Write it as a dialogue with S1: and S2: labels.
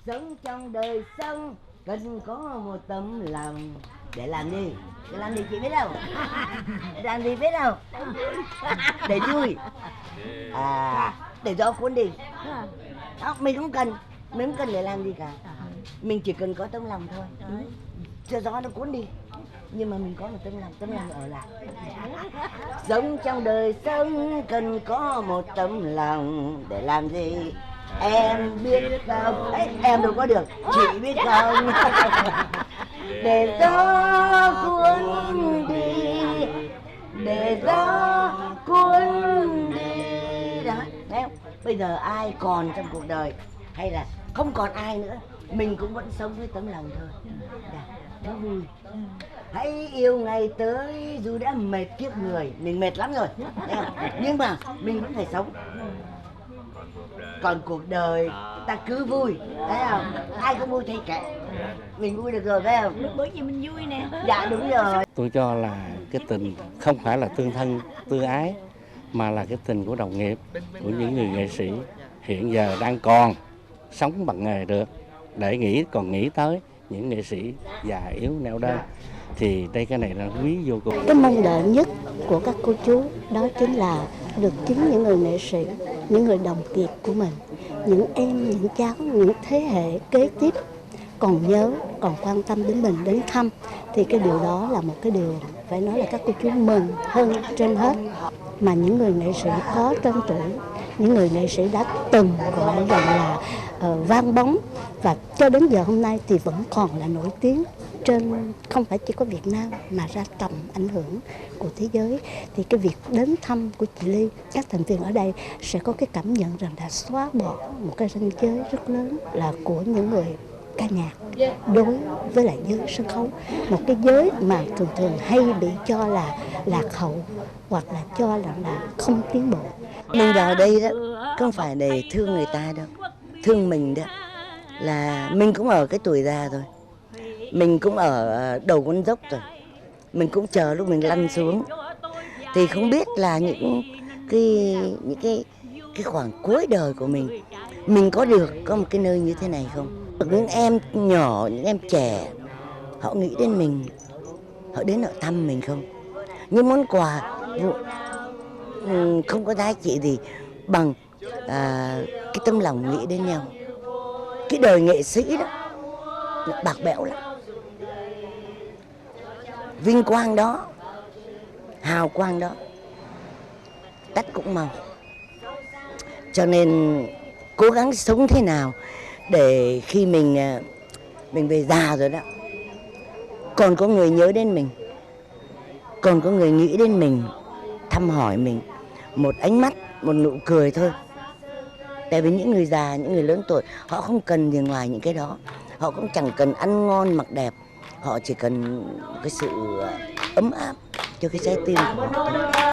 S1: Sống trong đời sống cần có một tấm lòng. Để làm gì? Để làm gì chị biết không? Làm gì biết không? Để vui. Để cho cuốn đi. Đó, mình không cần để làm gì cả. Mình chỉ cần có tấm lòng thôi. Cho gió nó cuốn đi. Nhưng mà mình có một tấm lòng ở lại. Sống trong đời sống cần có một tấm lòng. Để làm gì? Em biết không? Ấy, em đâu có được. Chị biết không? Để gió cuốn đi. Để gió cuốn đi. Đó, thấy không? Bây giờ ai còn trong cuộc đời hay là không còn ai nữa, mình cũng vẫn sống với tấm lòng thôi. Nó vui. Hãy yêu ngày tới dù đã mệt kiếp người. Mình mệt lắm rồi, thấy không? Nhưng mà mình vẫn phải sống. Còn cuộc đời ta cứ vui, thấy không? Ai cũng vui thì kệ. Mình vui được rồi, phải không?
S2: Bởi vì mình vui nè.
S1: Dạ đúng rồi.
S3: Tôi cho là cái tình không phải là tương thân, tương ái, mà là cái tình của đồng nghiệp, của những người nghệ sĩ hiện giờ đang còn sống bằng nghề được, để còn nghĩ tới những nghệ sĩ già yếu neo đơn. Thì đây cái này là quý vô cùng.
S4: Cái mong đợi nhất của các cô chú đó chính là được chính những người nghệ sĩ, những người đồng nghiệp của mình, những em, những cháu, những thế hệ kế tiếp còn nhớ, còn quan tâm đến mình, đến thăm, thì cái điều đó là một cái điều phải nói là các cô chú mừng hơn trên hết. Mà những người nghệ sĩ có tên tuổi, những người nghệ sĩ đã từng gọi rằng là vang bóng và cho đến giờ hôm nay thì vẫn còn là nổi tiếng trên, không phải chỉ có Việt Nam mà ra tầm ảnh hưởng của thế giới. Thì cái việc đến thăm của chị Ly, các thành viên ở đây sẽ có cái cảm nhận rằng đã xóa bỏ một cái ranh giới rất lớn là của những người ca nhạc đối với lại giới sân khấu, một cái giới mà thường thường hay bị cho là lạc hậu hoặc là cho là không tiến bộ.
S1: Mình vào đây đó không phải để thương người ta đâu, thương mình đó. Là mình cũng ở cái tuổi già rồi, mình cũng ở đầu con dốc rồi, mình cũng chờ lúc mình lăn xuống. Thì không biết là những cái khoảng cuối đời của mình có một cái nơi như thế này không? Những em nhỏ, những em trẻ, họ nghĩ đến mình, họ đến họ thăm mình không? Những món quà không có giá trị gì bằng cái tấm lòng nghĩ đến nhau. Cái đời nghệ sĩ đó bạc bẽo lắm. Vinh quang đó, hào quang đó, tắt cũng mau. Cho nên cố gắng sống thế nào để khi mình về già rồi đó, còn có người nhớ đến mình, còn có người nghĩ đến mình, thăm hỏi mình, một ánh mắt, một nụ cười thôi. Tại vì những người già, những người lớn tuổi, họ không cần gì ngoài những cái đó. Họ cũng chẳng cần ăn ngon mặc đẹp, họ chỉ cần cái sự ấm áp cho cái trái tim của họ.